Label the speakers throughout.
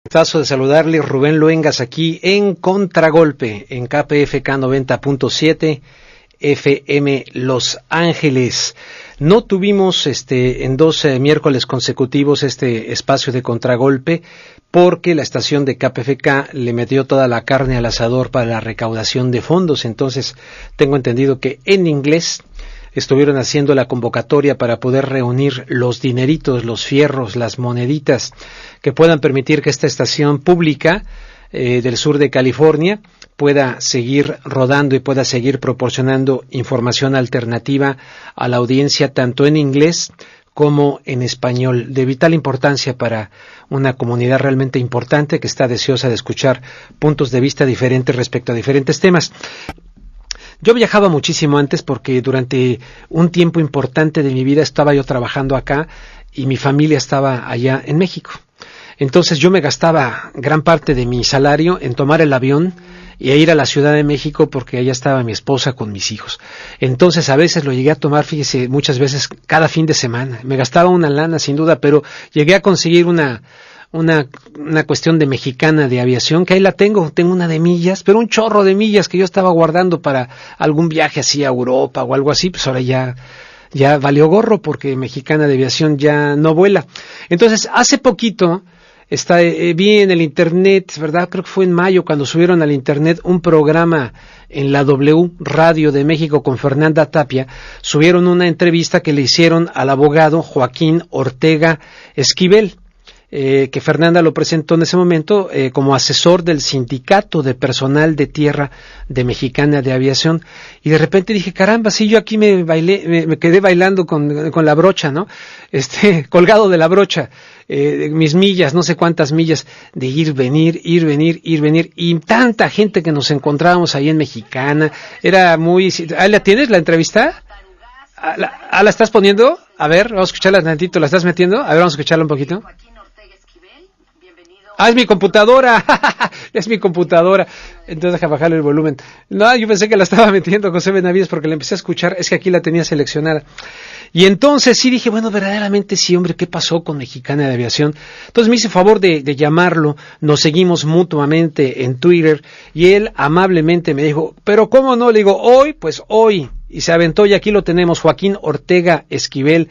Speaker 1: Gustazo de saludarle, Rubén Luengas, aquí en Contragolpe, en KPFK 90.7 FM Los Ángeles. No tuvimos en 2 miércoles consecutivos este espacio de Contragolpe porque la estación de KPFK le metió toda la carne al asador para la recaudación de fondos. Entonces tengo entendido que en inglés estuvieron haciendo la convocatoria para poder reunir los dineritos, los fierros, las moneditas que puedan permitir que esta estación pública del sur de California pueda seguir rodando y pueda seguir proporcionando información alternativa a la audiencia tanto en inglés como en español, de vital importancia para una comunidad realmente importante que está deseosa de escuchar puntos de vista diferentes respecto a diferentes temas. Yo viajaba muchísimo antes porque durante un tiempo importante de mi vida estaba yo trabajando acá y mi familia estaba allá en México. Entonces yo me gastaba gran parte de mi salario en tomar el avión y ir a la Ciudad de México porque allá estaba mi esposa con mis hijos. Entonces a veces lo llegué a tomar, fíjese, muchas veces cada fin de semana. Me gastaba una lana sin duda, pero llegué a conseguir una cuestión de Mexicana de Aviación, que ahí la tengo una de millas, pero un chorro de millas que yo estaba guardando para algún viaje así a Europa o algo así, pues ahora ya valió gorro porque Mexicana de Aviación ya no vuela. Entonces, hace poquito vi en el internet, ¿verdad? Creo que fue en mayo cuando subieron al internet un programa en la W Radio de México con Fernanda Tapia, subieron una entrevista que le hicieron al abogado Joaquín Ortega Esquivel. Que Fernanda lo presentó en ese momento como asesor del Sindicato de Personal de Tierra de Mexicana de Aviación, y de repente dije, caramba, sí, yo aquí me quedé bailando con la brocha, ¿no? Colgado de la brocha, mis millas, no sé cuántas millas, de ir, venir, y tanta gente que nos encontrábamos ahí en Mexicana, era muy... ¿Ahí la tienes, la entrevista? ¿La estás poniendo? A ver, vamos a escucharla tantito, ¿la estás metiendo? A ver, vamos a escucharla un poquito. Es mi computadora, es mi computadora. Entonces deja bajarle el volumen. No, yo pensé que la estaba metiendo José Benavides porque la empecé a escuchar, es que aquí la tenía seleccionada. Y entonces sí dije, bueno, verdaderamente sí, hombre, ¿qué pasó con Mexicana de Aviación? Entonces me hice favor de llamarlo, nos seguimos mutuamente en Twitter y él amablemente me dijo, pero ¿cómo no? Le digo, hoy, pues hoy. Y se aventó y aquí lo tenemos, Joaquín Ortega Esquivel,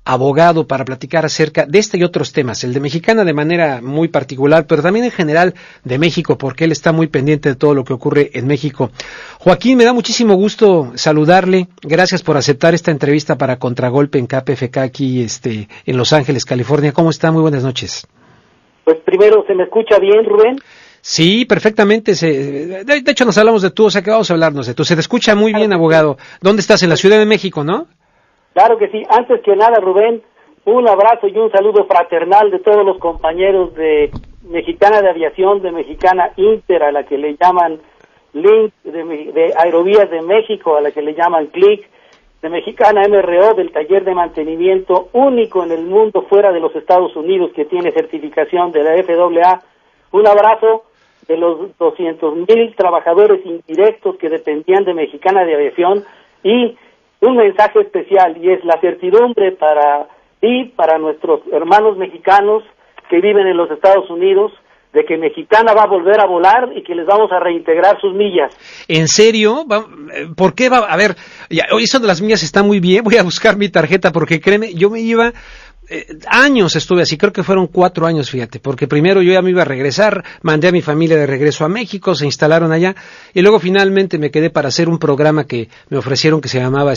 Speaker 1: abogado, para platicar acerca de este y otros temas, el de Mexicana de manera muy particular, pero también en general de México, porque él está muy pendiente de todo lo que ocurre en México. Joaquín, me da muchísimo gusto saludarle, gracias por aceptar esta entrevista para Contragolpe en KPFK aquí en Los Ángeles, California. ¿Cómo está? Muy buenas noches.
Speaker 2: Pues primero, ¿se me escucha bien, Rubén?
Speaker 1: Sí, perfectamente. De hecho, nos hablamos de tú, o sea que vamos a hablarnos de tú. Se te escucha muy bien, abogado. ¿Dónde estás? En la Ciudad de México, ¿no?
Speaker 2: Claro que sí. Antes que nada, Rubén, un abrazo y un saludo fraternal de todos los compañeros de Mexicana de Aviación, de Mexicana Inter, a la que le llaman Link, de Aerovías de México, a la que le llaman CLIC, de Mexicana MRO, del taller de mantenimiento único en el mundo fuera de los Estados Unidos que tiene certificación de la FAA. Un abrazo de los 200,000 trabajadores indirectos que dependían de Mexicana de Aviación, y un mensaje especial, y es la certidumbre para nuestros hermanos mexicanos que viven en los Estados Unidos, de que Mexicana va a volver a volar y que les vamos a reintegrar sus millas.
Speaker 1: ¿En serio? ¿Por qué va? A ver, hoy eso de las millas está muy bien, voy a buscar mi tarjeta porque créeme, yo me iba... años estuve así, creo que fueron 4 años, fíjate, porque primero yo ya me iba a regresar, mandé a mi familia de regreso a México, se instalaron allá, y luego finalmente me quedé para hacer un programa que me ofrecieron que se llamaba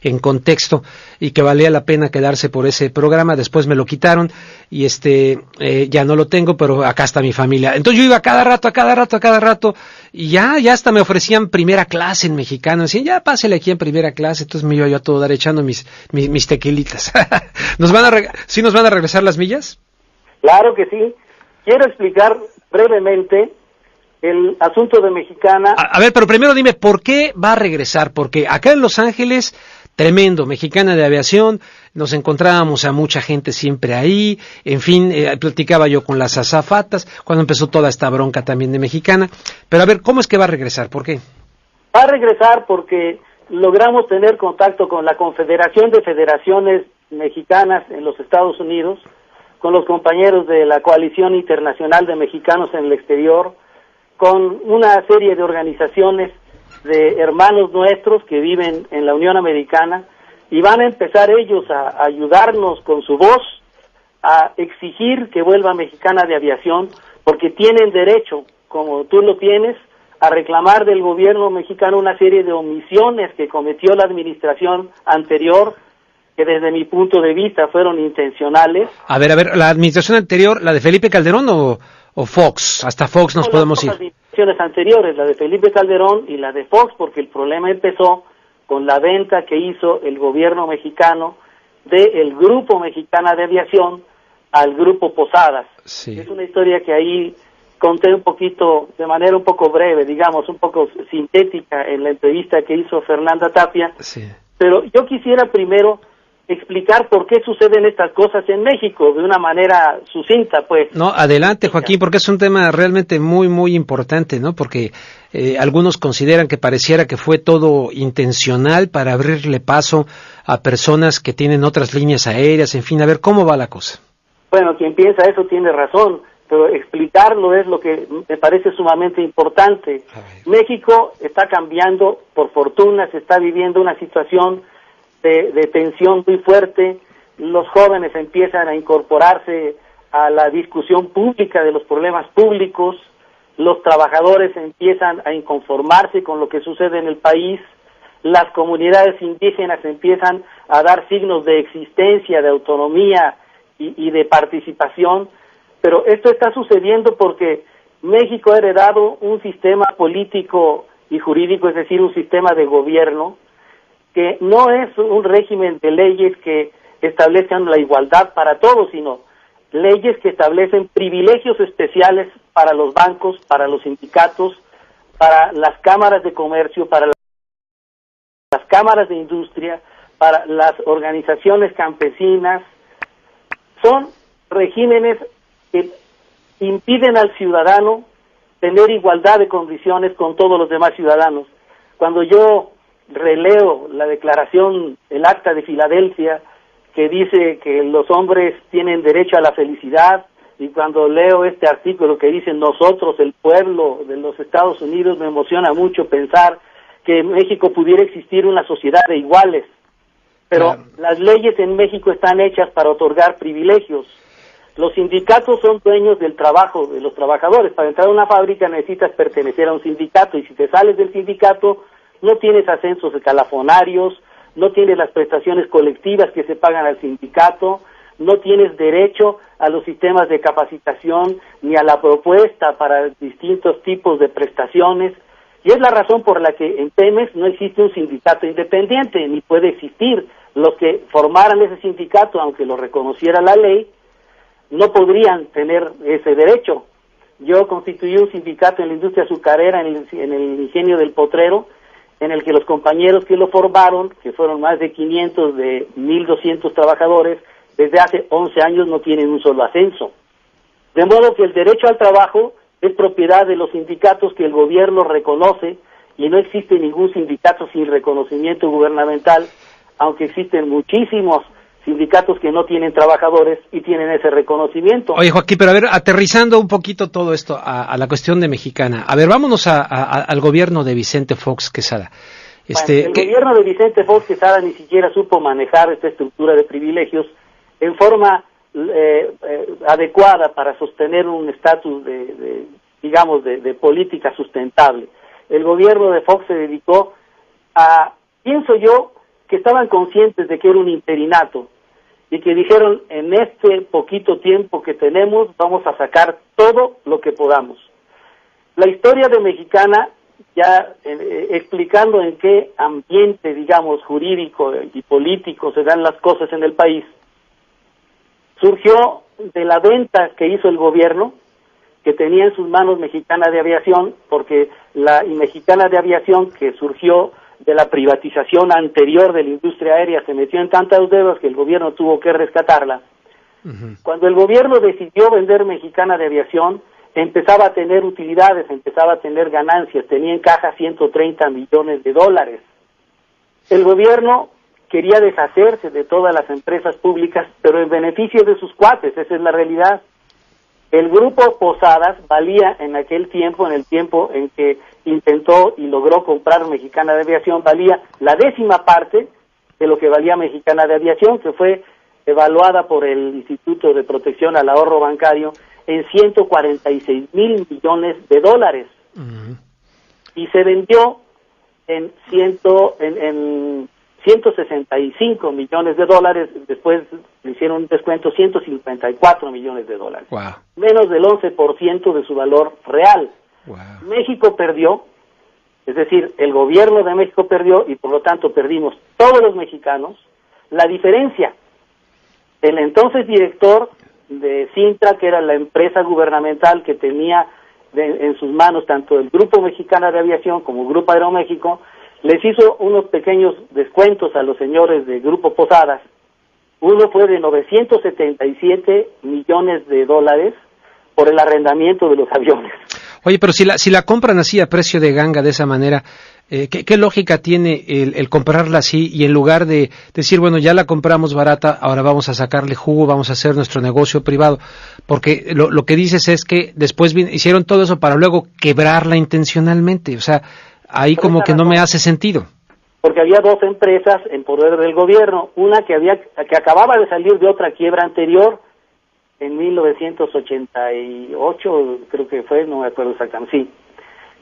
Speaker 1: En Contexto, y que valía la pena quedarse por ese programa. Después me lo quitaron, y ya no lo tengo, pero acá está mi familia. Entonces yo iba a cada rato, y ya hasta me ofrecían primera clase en Mexicano, decían, ya pásele aquí en primera clase. Entonces me iba yo a todo dar echando mis tequilitas. ¿Sí nos van a regresar las millas?
Speaker 2: Claro que sí. Quiero explicar brevemente el asunto de Mexicana.
Speaker 1: A ver, pero primero dime, ¿por qué va a regresar? Porque acá en Los Ángeles, tremendo, Mexicana de Aviación, nos encontrábamos a mucha gente siempre ahí, en fin, platicaba yo con las azafatas, cuando empezó toda esta bronca también de Mexicana. Pero a ver, ¿cómo es que va a regresar? ¿Por qué?
Speaker 2: Va a regresar porque logramos tener contacto con la Confederación de Federaciones Mexicanas en los Estados Unidos, con los compañeros de la Coalición Internacional de Mexicanos en el Exterior, con una serie de organizaciones de hermanos nuestros que viven en la Unión Americana, y van a empezar ellos a ayudarnos con su voz a exigir que vuelva Mexicana de Aviación, porque tienen derecho, como tú lo tienes, a reclamar del gobierno mexicano una serie de omisiones que cometió la administración anterior, que desde mi punto de vista fueron intencionales.
Speaker 1: A ver, ¿la administración anterior, la de Felipe Calderón o Fox? Hasta Fox nos podemos ir.
Speaker 2: Las administraciones anteriores, la de Felipe Calderón y la de Fox, porque el problema empezó con la venta que hizo el gobierno mexicano del Grupo Mexicana de Aviación al Grupo Posadas.
Speaker 1: Sí.
Speaker 2: Es una historia que ahí conté un poquito, de manera un poco breve, digamos, un poco sintética en la entrevista que hizo Fernanda Tapia.
Speaker 1: Sí.
Speaker 2: Pero yo quisiera primero explicar por qué suceden estas cosas en México de una manera sucinta, pues.
Speaker 1: No, adelante, Joaquín, porque es un tema realmente muy, muy importante, ¿no? Porque algunos consideran que pareciera que fue todo intencional para abrirle paso a personas que tienen otras líneas aéreas, en fin, a ver, ¿cómo va la cosa?
Speaker 2: Bueno, quien piensa eso tiene razón, pero explicarlo es lo que me parece sumamente importante. México está cambiando, por fortuna, se está viviendo una situación de tensión muy fuerte, los jóvenes empiezan a incorporarse a la discusión pública de los problemas públicos, los trabajadores empiezan a inconformarse con lo que sucede en el país, las comunidades indígenas empiezan a dar signos de existencia, de autonomía y de participación, pero esto está sucediendo porque México ha heredado un sistema político y jurídico, es decir, un sistema de gobierno, que no es un régimen de leyes que establezcan la igualdad para todos, sino leyes que establecen privilegios especiales para los bancos, para los sindicatos, para las cámaras de comercio, para las cámaras de industria, para las organizaciones campesinas. Son regímenes que impiden al ciudadano tener igualdad de condiciones con todos los demás ciudadanos. Cuando yo releo la declaración, el Acta de Filadelfia, que dice que los hombres tienen derecho a la felicidad, y cuando leo este artículo que dice nosotros, el pueblo de los Estados Unidos, me emociona mucho pensar que en México pudiera existir una sociedad de iguales, pero claro, las leyes en México están hechas para otorgar privilegios. Los sindicatos son dueños del trabajo de los trabajadores. Para entrar a una fábrica necesitas pertenecer a un sindicato, y si te sales del sindicato no tienes ascensos escalafonarios, no tienes las prestaciones colectivas que se pagan al sindicato, no tienes derecho a los sistemas de capacitación ni a la propuesta para distintos tipos de prestaciones, y es la razón por la que en Pemex no existe un sindicato independiente, ni puede existir. Los que formaran ese sindicato, aunque lo reconociera la ley, no podrían tener ese derecho. Yo constituí un sindicato en la industria azucarera, en el ingenio del Potrero, en el que los compañeros que lo formaron, que fueron más de 500 de 1,200 trabajadores, desde hace 11 años no tienen un solo ascenso. De modo que el derecho al trabajo es propiedad de los sindicatos que el gobierno reconoce, y no existe ningún sindicato sin reconocimiento gubernamental, aunque existen muchísimos sindicatos que no tienen trabajadores y tienen ese reconocimiento.
Speaker 1: Oye, Joaquín, pero a ver, aterrizando un poquito todo esto a la cuestión de Mexicana. A ver, vámonos al gobierno de Vicente Fox Quesada.
Speaker 2: El gobierno de Vicente Fox Quesada ni siquiera supo manejar esta estructura de privilegios en forma adecuada para sostener un estatus de política sustentable. El gobierno de Fox se dedicó a, pienso yo, que estaban conscientes de que era un interinato, y que dijeron, en este poquito tiempo que tenemos, vamos a sacar todo lo que podamos. La historia de Mexicana, ya explicando en qué ambiente, digamos, jurídico y político se dan las cosas en el país, surgió de la venta que hizo el gobierno, que tenía en sus manos Mexicana de Aviación, porque la Mexicana de Aviación, que surgió de la privatización anterior de la industria aérea, se metió en tantas deudas que el gobierno tuvo que rescatarla. Uh-huh. Cuando el gobierno decidió vender Mexicana de Aviación, empezaba a tener utilidades, empezaba a tener ganancias, tenía en caja $130 millones. El gobierno quería deshacerse de todas las empresas públicas, pero en beneficio de sus cuates, esa es la realidad. El grupo Posadas valía en aquel tiempo, en el tiempo en que intentó y logró comprar Mexicana de Aviación, valía la 10ª parte de lo que valía Mexicana de Aviación, que fue evaluada por el Instituto de Protección al Ahorro Bancario en 146,000 millones de dólares. Y se vendió en 165 millones de dólares, después le hicieron un descuento, 154 millones de dólares.
Speaker 1: Wow.
Speaker 2: Menos del 11% de su valor real.
Speaker 1: Wow.
Speaker 2: México perdió, es decir, el gobierno de México perdió y por lo tanto perdimos todos los mexicanos. La diferencia, el entonces director de Cintra, que era la empresa gubernamental que tenía en sus manos tanto el Grupo Mexicana de Aviación como el Grupo Aeroméxico, les hizo unos pequeños descuentos a los señores de Grupo Posadas. Uno fue de 977 millones de dólares por el arrendamiento de los aviones.
Speaker 1: Oye, pero si la compran así a precio de ganga de esa manera, ¿qué lógica tiene el comprarla así y en lugar de decir, bueno, ya la compramos barata, ahora vamos a sacarle jugo, vamos a hacer nuestro negocio privado? Porque lo que dices es que después hicieron todo eso para luego quebrarla intencionalmente, o sea, ahí como que no me hace sentido.
Speaker 2: Porque había dos empresas en poder del gobierno, una que acababa de salir de otra quiebra anterior, en 1988, creo que fue, no me acuerdo exactamente, sí,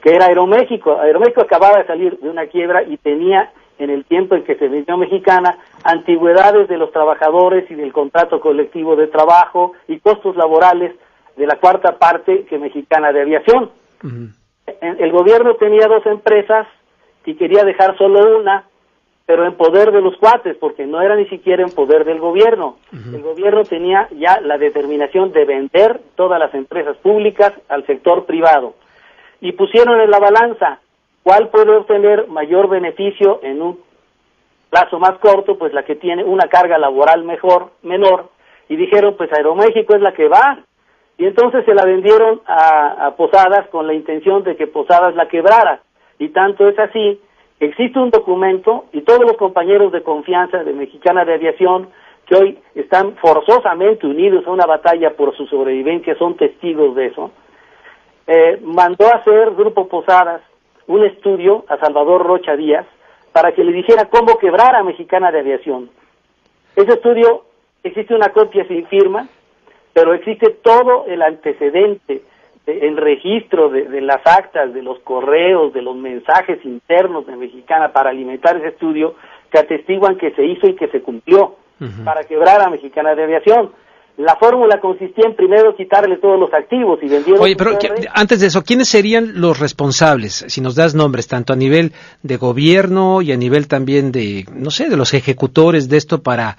Speaker 2: que era Aeroméxico. Aeroméxico acababa de salir de una quiebra y tenía, en el tiempo en que se vendió Mexicana, antigüedades de los trabajadores y del contrato colectivo de trabajo y costos laborales de la 4ª parte que Mexicana de Aviación. Uh-huh. El gobierno tenía dos empresas y quería dejar solo una, pero en poder de los cuates, porque no era ni siquiera en poder del gobierno. Uh-huh. El gobierno tenía ya la determinación de vender todas las empresas públicas al sector privado. Y pusieron en la balanza cuál puede obtener mayor beneficio en un plazo más corto, pues la que tiene una carga laboral menor, y dijeron, pues Aeroméxico es la que va, y entonces se la vendieron a Posadas con la intención de que Posadas la quebrara, y tanto es así. Existe un documento y todos los compañeros de confianza de Mexicana de Aviación que hoy están forzosamente unidos a una batalla por su sobrevivencia, son testigos de eso. Mandó a hacer Grupo Posadas un estudio a Salvador Rocha Díaz para que le dijera cómo quebrar a Mexicana de Aviación. Ese estudio, existe una copia sin firma, pero existe todo el antecedente, el registro de las actas, de los correos, de los mensajes internos de Mexicana para alimentar ese estudio, que atestiguan que se hizo y que se cumplió para quebrar a Mexicana de Aviación. La fórmula consistía en primero quitarle todos los activos y vendieron...
Speaker 1: Oye, pero antes de eso, ¿quiénes serían los responsables? Si nos das nombres, tanto a nivel de gobierno y a nivel también de, no sé, de los ejecutores de esto para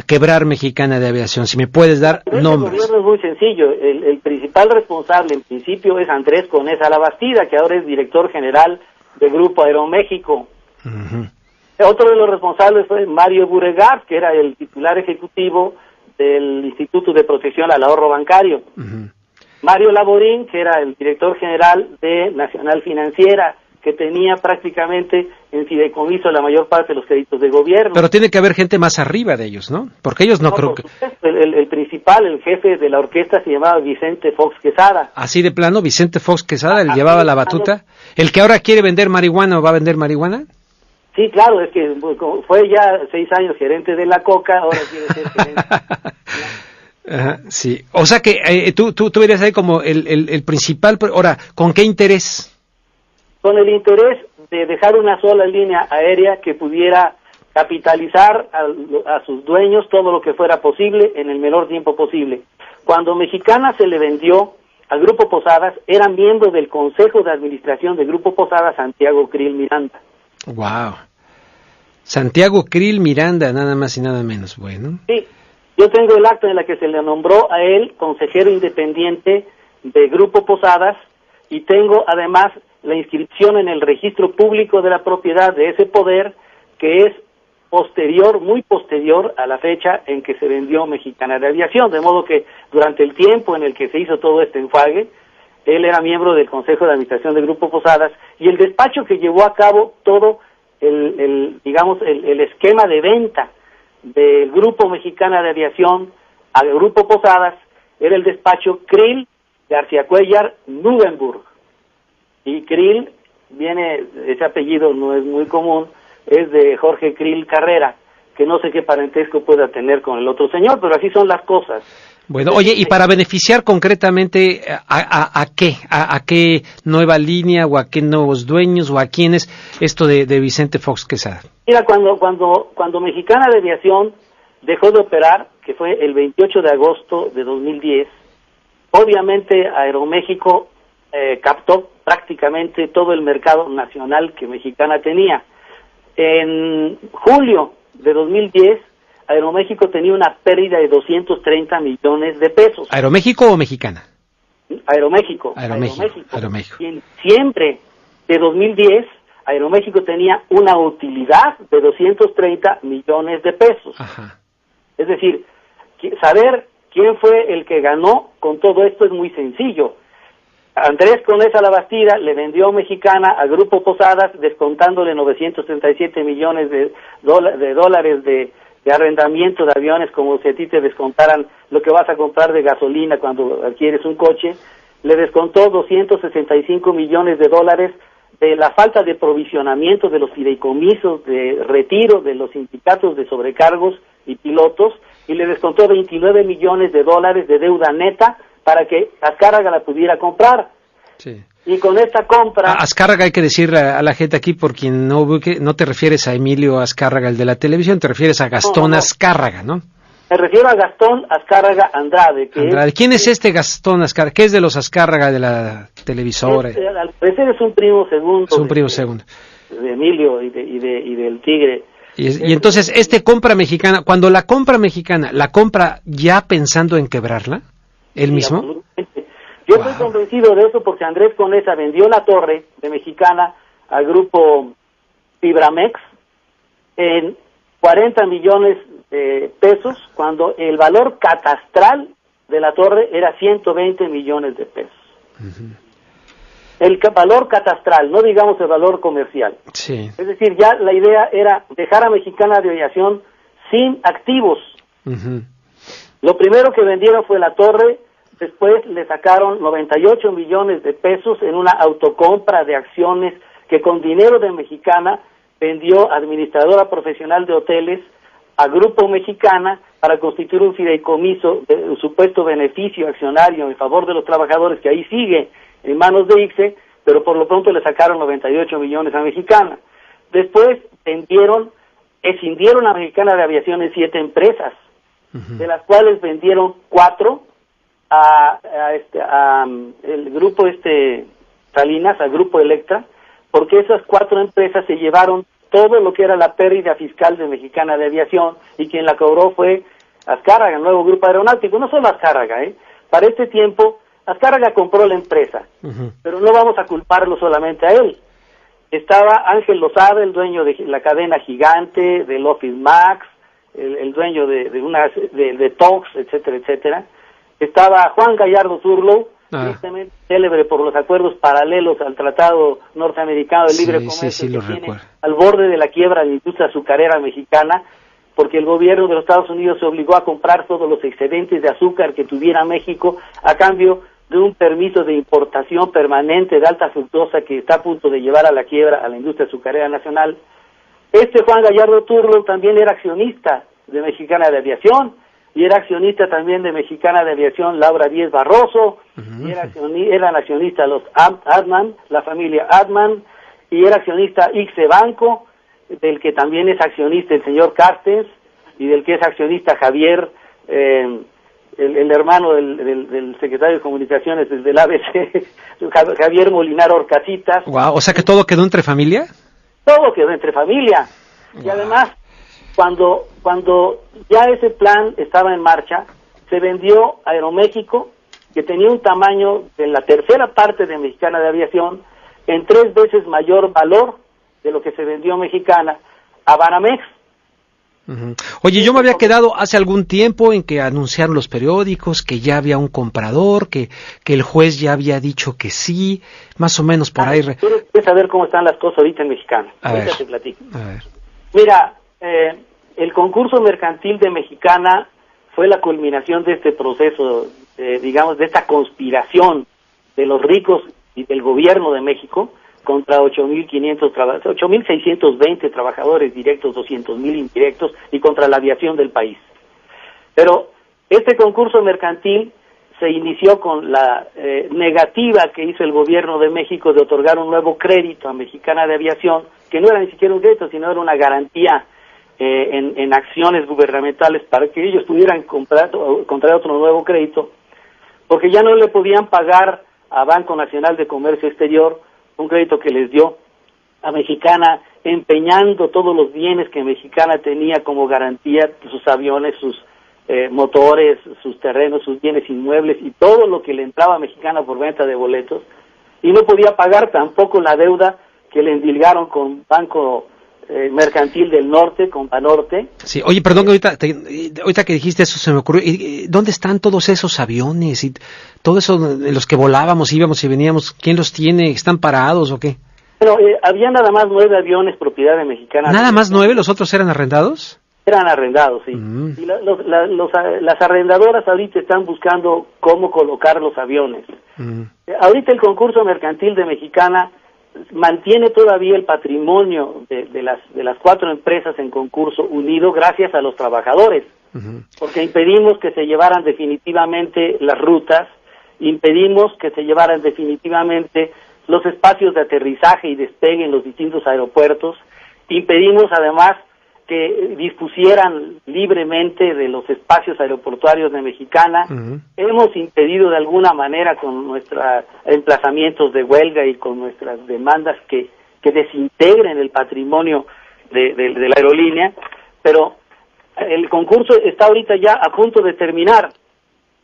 Speaker 1: quebrar Mexicana de Aviación. Si me puedes dar nombres.
Speaker 2: El gobierno es muy sencillo. El principal responsable, en principio, es Andrés Conesa Labastida, que ahora es director general del Grupo Aeroméxico. Uh-huh. Otro de los responsables fue Mario Buregar, que era el titular ejecutivo del Instituto de Protección al Ahorro Bancario. Uh-huh. Mario Laborín, que era el director general de Nacional Financiera, que tenía prácticamente en fideicomiso la mayor parte de los créditos de gobierno.
Speaker 1: Pero tiene que haber gente más arriba de ellos, ¿no? Porque ellos no creo que...
Speaker 2: El principal, el jefe de la orquesta se llamaba Vicente Fox Quesada.
Speaker 1: Así de plano, Vicente Fox Quesada, él llevaba la batuta. ¿El que ahora quiere vender marihuana o va a vender marihuana?
Speaker 2: Sí, claro, es que fue ya 6 años gerente de la Coca, ahora quiere ser gerente.
Speaker 1: Ajá, sí, o sea que tú verías ahí como el principal. Ahora, ¿con qué interés?
Speaker 2: Con el interés de dejar una sola línea aérea que pudiera capitalizar a sus dueños todo lo que fuera posible en el menor tiempo posible. Cuando Mexicana se le vendió al Grupo Posadas, era miembro del Consejo de Administración del Grupo Posadas Santiago Krill Miranda.
Speaker 1: Wow. Santiago Krill Miranda, nada más y nada menos. Bueno.
Speaker 2: Sí, yo tengo el acta en la que se le nombró a él consejero independiente de Grupo Posadas y tengo además la inscripción en el registro público de la propiedad de ese poder, que es posterior, muy posterior a la fecha en que se vendió Mexicana de Aviación, de modo que durante el tiempo en el que se hizo todo este enjuague, él era miembro del Consejo de Administración del Grupo Posadas, y el despacho que llevó a cabo todo digamos, el esquema de venta del Grupo Mexicana de Aviación al Grupo Posadas era el despacho Krill García Cuellar Nubenburg. Y Krill viene, ese apellido no es muy común, es de Jorge Krill Carrera, que no sé qué parentesco pueda tener con el otro señor, pero así son las cosas.
Speaker 1: Bueno, oye, y para beneficiar concretamente a qué, a qué nueva línea o a qué nuevos dueños o a quiénes esto de Vicente Fox Quesada.
Speaker 2: Mira, cuando Mexicana de Aviación dejó de operar, que fue el 28 de agosto de 2010, obviamente Aeroméxico captó prácticamente todo el mercado nacional que Mexicana tenía. En julio de 2010, Aeroméxico tenía una pérdida de 230 millones de pesos.
Speaker 1: ¿Aeroméxico o Mexicana?
Speaker 2: Aeroméxico. Y en diciembre de 2010, Aeroméxico tenía una utilidad de 230 millones de pesos.
Speaker 1: Ajá.
Speaker 2: Es decir, saber quién fue el que ganó con todo esto es muy sencillo. Andrés Conesa La Bastida le vendió Mexicana a Grupo Posadas descontándole 937 millones de dólares de arrendamiento de aviones, como si a ti te descontaran lo que vas a comprar de gasolina cuando adquieres un coche. Le descontó 265 millones de dólares de la falta de provisionamiento de los fideicomisos de retiro de los sindicatos de sobrecargos y pilotos, y le descontó 29 millones de dólares de deuda neta para que Azcárraga la pudiera comprar.
Speaker 1: Sí.
Speaker 2: Y con esta compra...
Speaker 1: Azcárraga, hay que decir a la gente aquí, por quien no te refieres a Emilio Azcárraga, el de la televisión, te refieres a Gastón Azcárraga, ¿no?
Speaker 2: Me refiero a Gastón Azcárraga Andrade.
Speaker 1: ¿Quién es este Gastón Azcárraga? ¿Qué es de los Azcárraga de la televisora?
Speaker 2: Al parecer es un primo segundo.
Speaker 1: Es un primo segundo.
Speaker 2: De Emilio y del Tigre.
Speaker 1: Y entonces, compra Mexicana, cuando la compra Mexicana, ¿la compra ya pensando en quebrarla? ¿Él mismo?
Speaker 2: Yo estoy convencido de eso porque Andrés Conesa vendió la torre de Mexicana al grupo Fibramex en 40 millones de pesos, cuando el valor catastral de la torre era 120 millones de pesos. Uh-huh. El valor catastral, no digamos el valor comercial.
Speaker 1: Sí.
Speaker 2: Es decir, ya la idea era dejar a Mexicana de Aviación sin activos. Uh-huh. Lo primero que vendieron fue la torre. Después le sacaron 98 millones de pesos en una autocompra de acciones que con dinero de Mexicana vendió administradora profesional de hoteles a Grupo Mexicana para constituir un fideicomiso de un supuesto beneficio accionario en favor de los trabajadores, que ahí sigue en manos de ICSE, pero por lo pronto le sacaron 98 millones a Mexicana. Después escindieron a Mexicana de Aviación en 7 empresas, uh-huh, de las cuales vendieron 4 a el grupo Salinas, al grupo Electra, porque esas 4 empresas se llevaron todo lo que era la pérdida fiscal de Mexicana de Aviación, y quien la cobró fue Azcárraga, el nuevo grupo aeronáutico. No solo Azcárraga, para este tiempo Azcárraga compró la empresa, uh-huh, pero no vamos a culparlo solamente a él. Estaba Ángel Lozada, el dueño de la cadena gigante, del Office Max, el dueño de Tox, etcétera, etcétera. Estaba Juan Gallardo Turlow, tristemente célebre por los acuerdos paralelos al Tratado Norteamericano de Libre Comercio, que tiene al borde de la quiebra de la industria azucarera mexicana, porque el gobierno de los Estados Unidos se obligó a comprar todos los excedentes de azúcar que tuviera México a cambio de un permiso de importación permanente de alta fructosa que está a punto de llevar a la quiebra a la industria azucarera nacional. Juan Gallardo Turlow también era accionista de Mexicana de Aviación, y era accionista también de Mexicana de Aviación Laura Díez Barroso, uh-huh, eran accionistas los Adman, la familia Adman, y era accionista ICSE Banco, del que también es accionista el señor Carstens, y del que es accionista Javier, el hermano del secretario de Comunicaciones desde el ABC, Javier Molinar Orcasitas.
Speaker 1: Wow, o sea que todo quedó entre familia.
Speaker 2: Todo quedó entre familia. Wow. Y además, cuando ya ese plan estaba en marcha, se vendió a Aeroméxico, que tenía un tamaño de la tercera parte de Mexicana de Aviación, en 3 veces mayor valor de lo que se vendió Mexicana, a Banamex.
Speaker 1: Uh-huh. Oye, yo me había quedado hace algún tiempo en que anunciaron los periódicos que ya había un comprador, que el juez ya había dicho que sí, más o menos por ahí.
Speaker 2: ¿Quieres saber cómo están las cosas ahorita en Mexicana? Ahorita te platico.
Speaker 1: A ver.
Speaker 2: Mira, el concurso mercantil de Mexicana fue la culminación de este proceso, digamos, de esta conspiración de los ricos y del gobierno de México contra 8.620 trabajadores directos, 200.000 indirectos, y contra la aviación del país. Pero este concurso mercantil se inició con la negativa que hizo el gobierno de México de otorgar un nuevo crédito a Mexicana de Aviación, que no era ni siquiera un crédito, sino era una garantía en acciones gubernamentales para que ellos pudieran comprar otro nuevo crédito, porque ya no le podían pagar a Banco Nacional de Comercio Exterior un crédito que les dio a Mexicana, empeñando todos los bienes que Mexicana tenía como garantía, sus aviones, sus motores, sus terrenos, sus bienes inmuebles y todo lo que le entraba a Mexicana por venta de boletos, y no podía pagar tampoco la deuda que le endilgaron con Banco Mercantil del Norte, con Banorte.
Speaker 1: Sí, oye, perdón, ahorita que dijiste eso se me ocurrió, ¿dónde están todos esos aviones y todo eso en los que volábamos, íbamos y veníamos? ¿Quién los tiene? ¿Están parados o qué?
Speaker 2: Bueno, había nada más 9 aviones propiedad de Mexicana.
Speaker 1: ¿Nada más 9? ¿Los otros eran arrendados?
Speaker 2: Eran arrendados, sí. Y las arrendadoras ahorita están buscando cómo colocar los aviones. Ahorita el concurso mercantil de Mexicana mantiene todavía el patrimonio de las 4 empresas en concurso unido gracias a los trabajadores, porque impedimos que se llevaran definitivamente las rutas, impedimos que se llevaran definitivamente los espacios de aterrizaje y despegue en los distintos aeropuertos, impedimos además que dispusieran libremente de los espacios aeroportuarios de Mexicana. Hemos impedido de alguna manera con nuestros emplazamientos de huelga y con nuestras demandas que desintegren el patrimonio de la aerolínea, pero el concurso está ahorita ya a punto de terminar.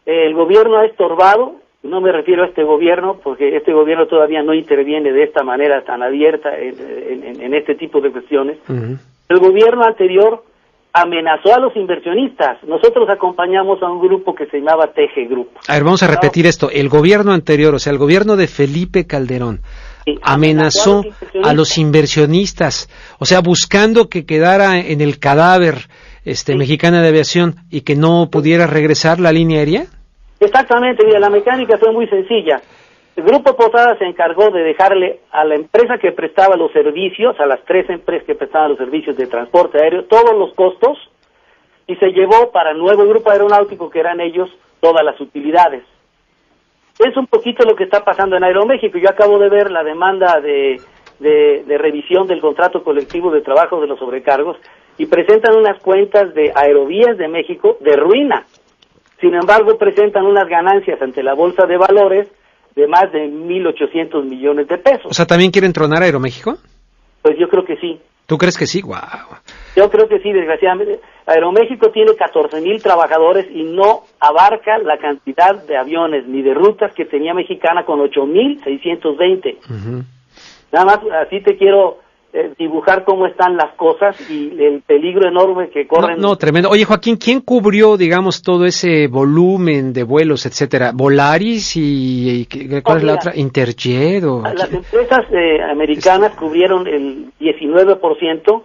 Speaker 2: El gobierno ha estorbado, no me refiero a este gobierno, porque este gobierno todavía no interviene de esta manera tan abierta en este tipo de cuestiones. El gobierno anterior amenazó a los inversionistas. Nosotros acompañamos a un grupo que se llamaba TG Group. A ver,
Speaker 1: vamos a repetir esto. El gobierno anterior, o sea, el gobierno de Felipe Calderón, sí, amenazó a los inversionistas, o sea, buscando que quedara en el cadáver sí, Mexicana de Aviación y que no pudiera regresar la línea aérea.
Speaker 2: Exactamente, mira, la mecánica fue muy sencilla. El Grupo Posada se encargó de dejarle a la empresa que prestaba los servicios, a las 3 empresas que prestaban los servicios de transporte aéreo, todos los costos, y se llevó para el nuevo grupo aeronáutico, que eran ellos, todas las utilidades. Es un poquito lo que está pasando en Aeroméxico. Yo acabo de ver la demanda de revisión del contrato colectivo de trabajo de los sobrecargos, y presentan unas cuentas de Aerovías de México de ruina. Sin embargo, presentan unas ganancias ante la Bolsa de Valores de más de 1.800 millones de pesos.
Speaker 1: O sea, ¿también quieren tronar a Aeroméxico?
Speaker 2: Pues yo creo que sí.
Speaker 1: ¿Tú crees que sí? ¡Guau!
Speaker 2: Yo creo que sí, desgraciadamente. Aeroméxico tiene 14,000 trabajadores y no abarca la cantidad de aviones ni de rutas que tenía Mexicana con 8.620. Nada más, así te quiero dibujar cómo están las cosas y el peligro enorme que corren.
Speaker 1: No, tremendo. Oye, Joaquín, ¿quién cubrió, digamos, todo ese volumen de vuelos, etcétera? ¿Volaris y cuál es la otra? ¿Interjet?
Speaker 2: Las empresas americanas cubrieron el 19%,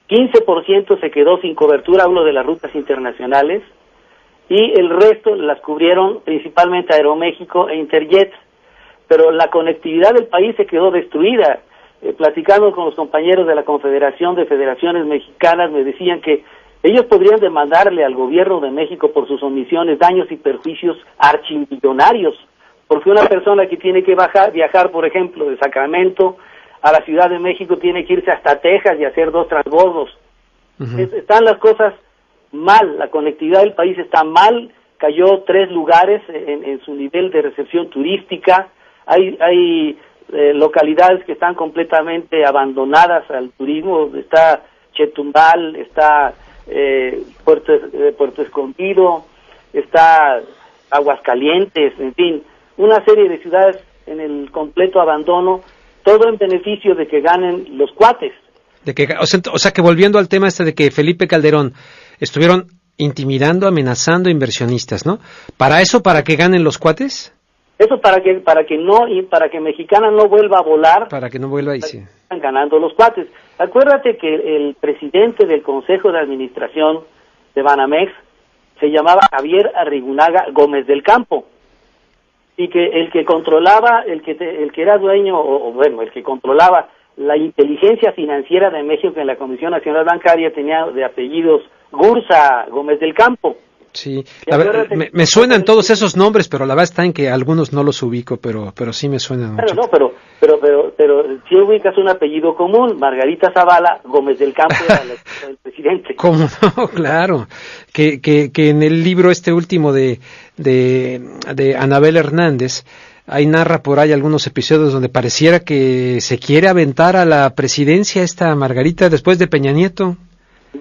Speaker 2: 15% se quedó sin cobertura, hablo de las rutas internacionales, y el resto las cubrieron principalmente Aeroméxico e Interjet, pero la conectividad del país se quedó destruida. Platicando con los compañeros de la Confederación de Federaciones Mexicanas, me decían que ellos podrían demandarle al gobierno de México por sus omisiones daños y perjuicios archimillonarios, porque una persona que tiene que viajar, por ejemplo, de Sacramento a la Ciudad de México tiene que irse hasta Texas y hacer 2 transbordos. Están las cosas mal, la conectividad del país está mal, cayó 3 lugares en su nivel de recepción turística, hay localidades que están completamente abandonadas al turismo, está Chetumal, está Puerto Escondido, está Aguascalientes, en fin, una serie de ciudades en el completo abandono, todo en beneficio de que ganen los cuates.
Speaker 1: O sea que volviendo al tema de que Felipe Calderón estuvieron intimidando, amenazando inversionistas, ¿no? ¿Para que ganen los cuates?
Speaker 2: Eso para que Mexicana no vuelva a volar.
Speaker 1: Para que no vuelva y sí.
Speaker 2: Están ganando los cuates. Acuérdate que el presidente del Consejo de Administración de Banamex se llamaba Javier Arrigunaga Gómez del Campo, y que el que controlaba, el que era dueño, el que controlaba la inteligencia financiera de México en la Comisión Nacional Bancaria tenía de apellidos Gursa Gómez del Campo.
Speaker 1: Sí, me suenan todos esos nombres, pero la verdad está en que algunos no los ubico, pero sí me suenan mucho.
Speaker 2: No, pero si ubicas un apellido común, Margarita Zavala Gómez del Campo era la esposa del presidente.
Speaker 1: ¿Cómo no? Claro, que en el libro último de Anabel Hernández, ahí narra por ahí algunos episodios donde pareciera que se quiere aventar a la presidencia esta Margarita después de Peña Nieto.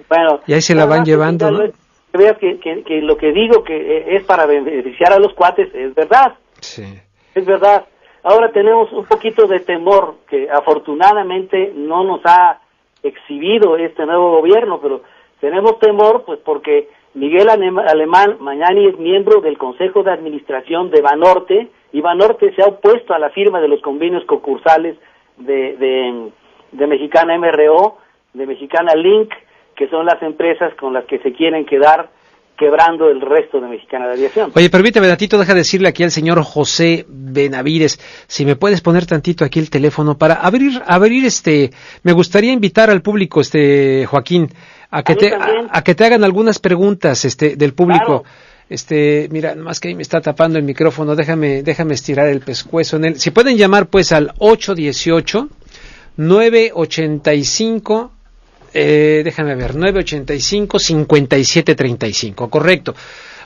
Speaker 2: Bueno,
Speaker 1: y ahí se la van llevando, ¿no?
Speaker 2: Que veas que lo que digo que es para beneficiar a los cuates es verdad.
Speaker 1: Sí.
Speaker 2: Es verdad. Ahora tenemos un poquito de temor que afortunadamente no nos ha exhibido este nuevo gobierno, pero tenemos temor pues porque Miguel Alemán Mañani es miembro del Consejo de Administración de Banorte, y Banorte se ha opuesto a la firma de los convenios concursales de Mexicana MRO, de Mexicana Link, que son las empresas con las que se quieren quedar quebrando el resto de Mexicana de Aviación.
Speaker 1: Oye, permíteme tantito, deja decirle aquí al señor José Benavides, si me puedes poner tantito aquí el teléfono para abrir me gustaría invitar al público, Joaquín, a que te hagan algunas preguntas, del público. Claro. Mira, nomás que ahí me está tapando el micrófono, déjame estirar el pescuezo en él. Si pueden llamar pues al 818-985 déjame ver, 985-5735, correcto.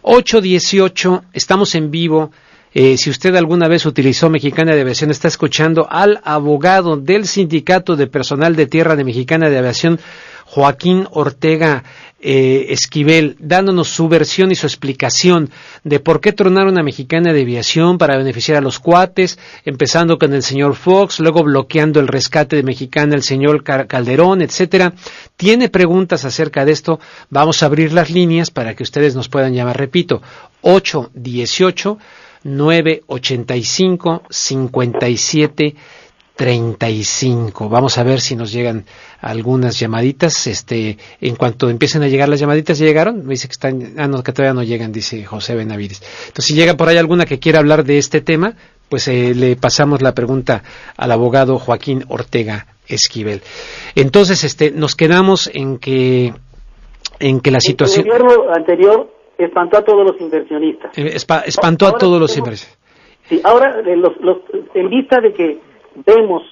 Speaker 1: 818, estamos en vivo. Si usted alguna vez utilizó Mexicana de Aviación, está escuchando al abogado del Sindicato de Personal de Tierra de Mexicana de Aviación, Joaquín Ortega Esquivel, dándonos su versión y su explicación de por qué tronaron a Mexicana de Aviación para beneficiar a los cuates, empezando con el señor Fox, luego bloqueando el rescate de Mexicana el señor Calderón, etcétera. Tiene preguntas acerca de esto, vamos a abrir las líneas para que ustedes nos puedan llamar, repito, 818-985-5735. Vamos a ver si nos llegan algunas llamaditas. En cuanto empiecen a llegar las llamaditas, ¿ya llegaron? Me dice que que todavía no llegan, dice José Benavides. Entonces, si llega por ahí alguna que quiera hablar de este tema, pues le pasamos la pregunta al abogado Joaquín Ortega Esquivel. Entonces, nos quedamos en que la situación...
Speaker 2: El gobierno anterior espantó a todos los inversionistas.
Speaker 1: Espantó a todos los inversionistas.
Speaker 2: Sí, ahora, en vista de que vemos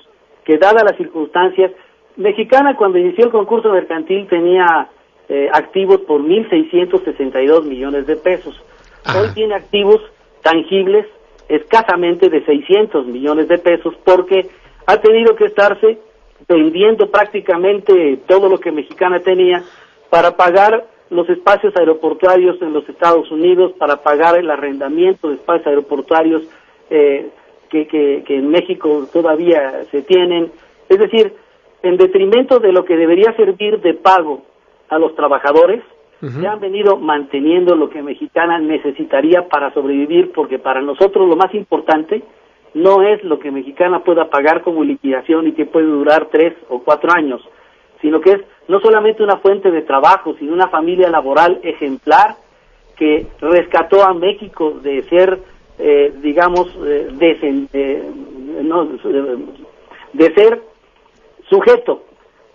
Speaker 2: que dadas las circunstancias, Mexicana cuando inició el concurso mercantil tenía activos por 1.662 millones de pesos.
Speaker 1: Ajá.
Speaker 2: Hoy tiene activos tangibles escasamente de 600 millones de pesos porque ha tenido que estarse vendiendo prácticamente todo lo que Mexicana tenía para pagar los espacios aeroportuarios en los Estados Unidos, para pagar el arrendamiento de espacios aeroportuarios que en México todavía se tienen, es decir, en detrimento de lo que debería servir de pago a los trabajadores, se han venido manteniendo lo que Mexicana necesitaría para sobrevivir, porque para nosotros lo más importante no es lo que Mexicana pueda pagar como liquidación y que puede durar 3 o 4 años, sino que es no solamente una fuente de trabajo, sino una familia laboral ejemplar que rescató a México de ser de ser sujeto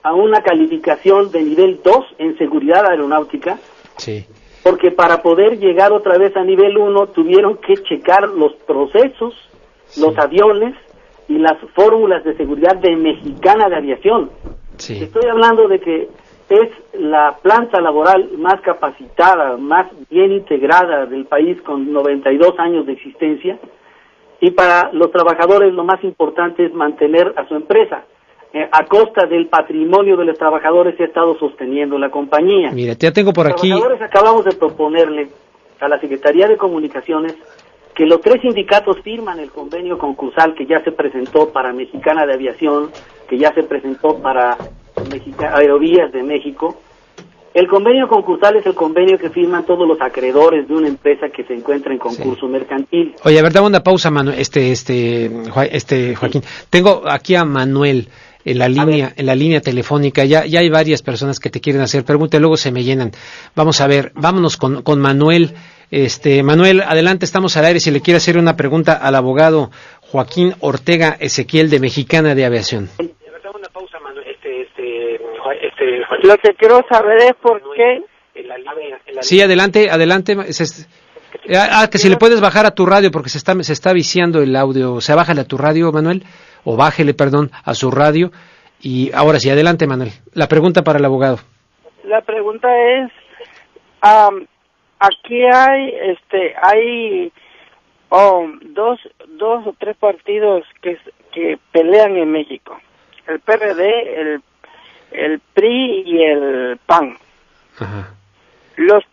Speaker 2: a una calificación de nivel 2 en seguridad aeronáutica,
Speaker 1: sí,
Speaker 2: porque para poder llegar otra vez a nivel 1 tuvieron que checar los procesos, sí, los aviones y las fórmulas de seguridad de Mexicana de Aviación.
Speaker 1: Sí.
Speaker 2: Estoy hablando de que es la planta laboral más capacitada, más bien integrada del país, con 92 años de existencia, y para los trabajadores lo más importante es mantener a su empresa. A costa del patrimonio de los trabajadores se ha estado sosteniendo la compañía.
Speaker 1: Mira, ya tengo por aquí...
Speaker 2: Los trabajadores acabamos de proponerle a la Secretaría de Comunicaciones que los 3 sindicatos firman el convenio concursal que ya se presentó para Mexicana de Aviación, que ya se presentó para Aerovías de México. El convenio concursal es el convenio que firman todos los acreedores de una empresa que se encuentra en concurso mercantil.
Speaker 1: Oye, a ver, dame una pausa, Manuel, Joaquín. Tengo aquí a Manuel en la línea telefónica. Ya hay varias personas que te quieren hacer preguntas, luego se me llenan. Vamos a ver, vámonos con Manuel. Manuel, adelante, estamos al aire. Si le quiere hacer una pregunta al abogado Joaquín Ortega Ezequiel de Mexicana de Aviación.
Speaker 3: Lo que quiero saber es por qué.
Speaker 1: Sí, adelante. Que si le puedes bajar a tu radio porque se está viciando el audio. O sea, bájale a tu radio, Manuel, o bájele, perdón, a su radio. Y ahora sí, adelante, Manuel. La pregunta para el abogado.
Speaker 3: La pregunta es, aquí hay dos o tres partidos que pelean en México. El PRD, el PRI y el PAN.
Speaker 1: Ajá.
Speaker 3: Los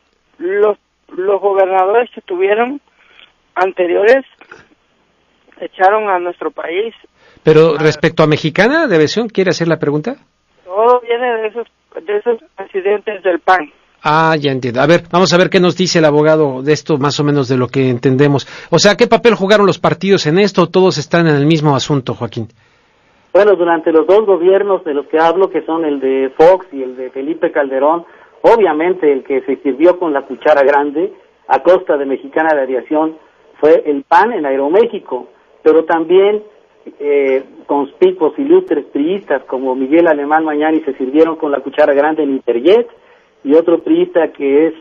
Speaker 3: gobernadores que tuvieron anteriores echaron a nuestro país.
Speaker 1: Pero respecto a Mexicana de Aviación, ¿quiere hacer la pregunta?
Speaker 3: Todo viene de esos presidentes del PAN.
Speaker 1: Ah, ya entiendo. A ver, vamos a ver qué nos dice el abogado de esto, más o menos de lo que entendemos. O sea, ¿qué papel jugaron los partidos en esto? ¿Todos están en el mismo asunto, Joaquín?
Speaker 2: Bueno, durante los dos gobiernos de los que hablo, que son el de Fox y el de Felipe Calderón, obviamente el que se sirvió con la cuchara grande a costa de Mexicana de Aviación fue el PAN en Aeroméxico, pero también conspicuos ilustres priistas como Miguel Alemán Mañani se sirvieron con la cuchara grande en Interjet, y otro priista que es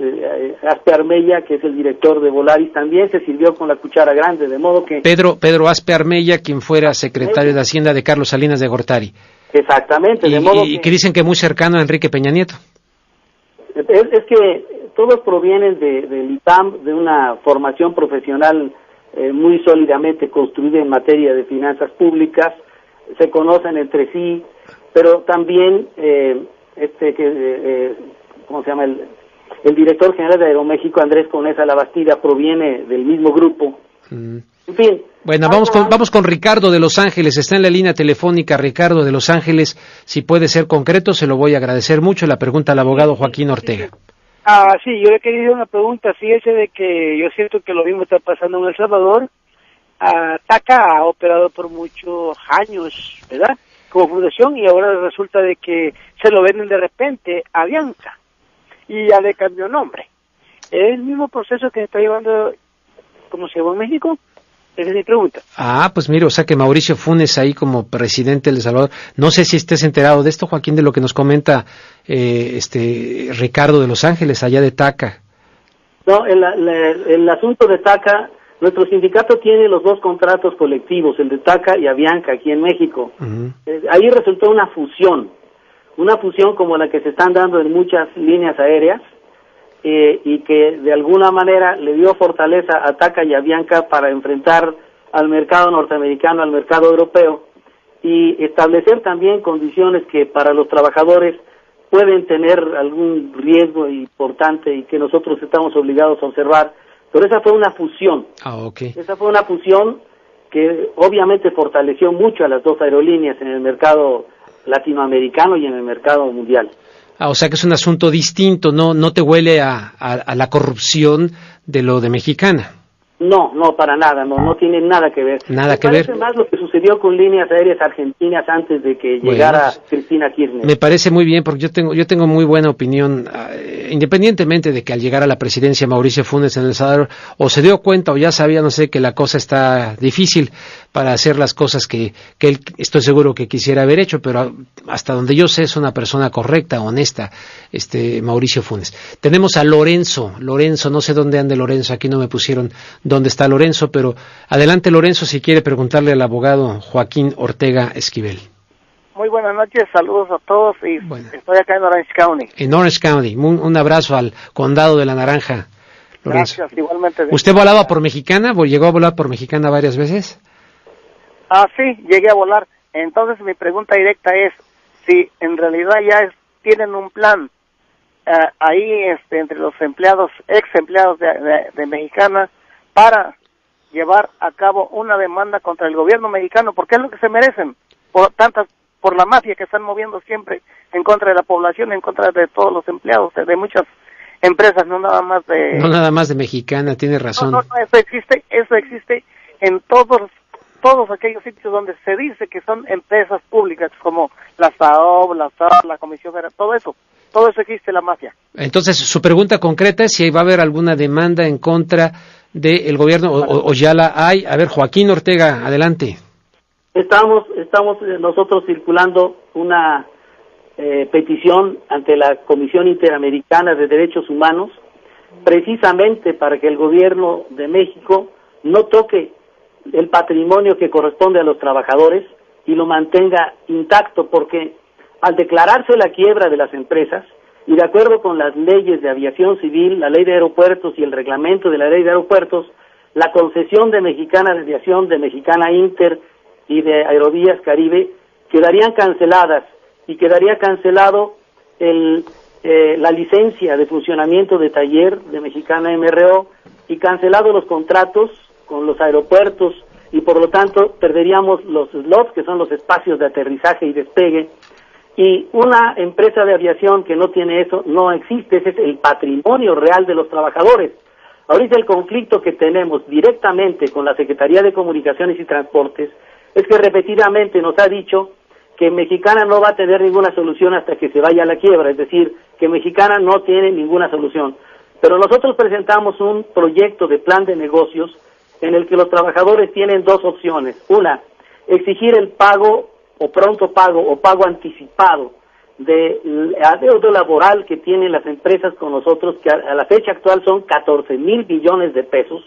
Speaker 2: Aspe Armella, que es el director de Volaris, también se sirvió con la cuchara grande, de modo que...
Speaker 1: Pedro Aspe Armella, quien fuera secretario de Hacienda de Carlos Salinas de Gortari.
Speaker 2: Exactamente, de modo
Speaker 1: que dicen que muy cercano a Enrique Peña Nieto.
Speaker 2: Es que todos provienen del ITAM, de una formación profesional muy sólidamente construida en materia de finanzas públicas, se conocen entre sí, pero también ¿cómo se llama? El director general de Aeroméxico, Andrés Conesa Labastida, proviene del mismo grupo. En fin.
Speaker 1: Bueno, vamos con Ricardo de Los Ángeles. Está en la línea telefónica Ricardo de Los Ángeles. Si puede ser concreto, se lo voy a agradecer mucho. La pregunta al abogado Joaquín Ortega.
Speaker 3: Sí, yo le quería hacer una pregunta. Fíjese de que yo siento que lo mismo está pasando en El Salvador. TACA ha operado por muchos años, ¿verdad?, como fundación, y ahora resulta de que se lo venden de repente a Avianca y ya le cambió nombre. ¿Es el mismo proceso que se está llevando como se llevó en México? Esa es mi pregunta.
Speaker 1: Pues mire, o sea que Mauricio Funes ahí como presidente de El Salvador, no sé si estés enterado de esto, Joaquín, de lo que nos comenta Ricardo de Los Ángeles, allá de TACA.
Speaker 2: No, el asunto de TACA, nuestro sindicato tiene los dos contratos colectivos, el de TACA y Avianca, aquí en México. Uh-huh. Ahí resultó una fusión como la que se están dando en muchas líneas aéreas, y que de alguna manera le dio fortaleza a TACA y Avianca para enfrentar al mercado norteamericano, al mercado europeo, y establecer también condiciones que para los trabajadores pueden tener algún riesgo importante y que nosotros estamos obligados a observar. Pero esa fue una fusión.
Speaker 1: Okay.
Speaker 2: Esa fue una fusión que obviamente fortaleció mucho a las dos aerolíneas en el mercado latinoamericano y en el mercado mundial.
Speaker 1: O sea que es un asunto distinto, no te huele a la corrupción de lo de Mexicana.
Speaker 2: No, para nada, no tiene nada que ver.
Speaker 1: Nada que ver.
Speaker 2: Me parece más lo que sucedió con líneas aéreas argentinas antes de que llegara Cristina Kirchner.
Speaker 1: Me parece muy bien, porque yo tengo muy buena opinión, independientemente de que al llegar a la presidencia Mauricio Funes en El Salvador, o se dio cuenta o ya sabía, no sé, que la cosa está difícil para hacer las cosas que él, estoy seguro que quisiera haber hecho, pero hasta donde yo sé es una persona correcta, honesta, Mauricio Funes. Tenemos a Lorenzo, no sé dónde ande Lorenzo, aquí no me pusieron dónde está Lorenzo, pero adelante Lorenzo si quiere preguntarle al abogado Joaquín Ortega Esquivel.
Speaker 3: Muy buenas noches, saludos a todos y estoy acá en Orange County.
Speaker 1: En Orange County, un abrazo al condado de la Naranja, Lorenzo.
Speaker 3: Gracias, igualmente.
Speaker 1: ¿Usted volaba por Mexicana? ¿Llegó a volar por Mexicana varias veces?
Speaker 3: Sí, llegué a volar. Entonces mi pregunta directa es si en realidad ya tienen un plan ahí entre los empleados, ex empleados de Mexicana, para llevar a cabo una demanda contra el gobierno mexicano, porque es lo que se merecen por
Speaker 4: por la mafia que están moviendo siempre en contra de la población, en contra de todos los empleados, de muchas empresas, no nada más de...
Speaker 1: No nada más de Mexicana, tiene razón.
Speaker 4: No, eso existe en todos aquellos sitios donde se dice que son empresas públicas, como la SAOB, la SAR, la Comisión Federal, todo eso existe la mafia.
Speaker 1: Entonces, su pregunta concreta es si va a haber alguna demanda en contra del gobierno o ya la hay. A ver, Joaquín Ortega, adelante.
Speaker 2: Estamos nosotros circulando una petición ante la Comisión Interamericana de Derechos Humanos, precisamente para que el gobierno de México no toque el patrimonio que corresponde a los trabajadores y lo mantenga intacto, porque al declararse la quiebra de las empresas, y de acuerdo con las leyes de aviación civil, la ley de aeropuertos y el reglamento de la ley de aeropuertos, la concesión de Mexicana de Aviación, de Mexicana Inter y de Aerovías Caribe quedarían canceladas, y quedaría cancelado la licencia de funcionamiento de taller de Mexicana MRO y cancelado los contratos con los aeropuertos, y por lo tanto perderíamos los slots, que son los espacios de aterrizaje y despegue, y una empresa de aviación que no tiene eso no existe. Ese es el patrimonio real de los trabajadores. Ahorita el conflicto que tenemos directamente con la Secretaría de Comunicaciones y Transportes es que repetidamente nos ha dicho que Mexicana no va a tener ninguna solución hasta que se vaya a la quiebra, es decir, que Mexicana no tiene ninguna solución. Pero nosotros presentamos un proyecto de plan de negocios en el que los trabajadores tienen dos opciones. Una, exigir el pago o pronto pago o pago anticipado de adeudo laboral que tienen las empresas con nosotros, que a la fecha actual son 14,000 millones de pesos,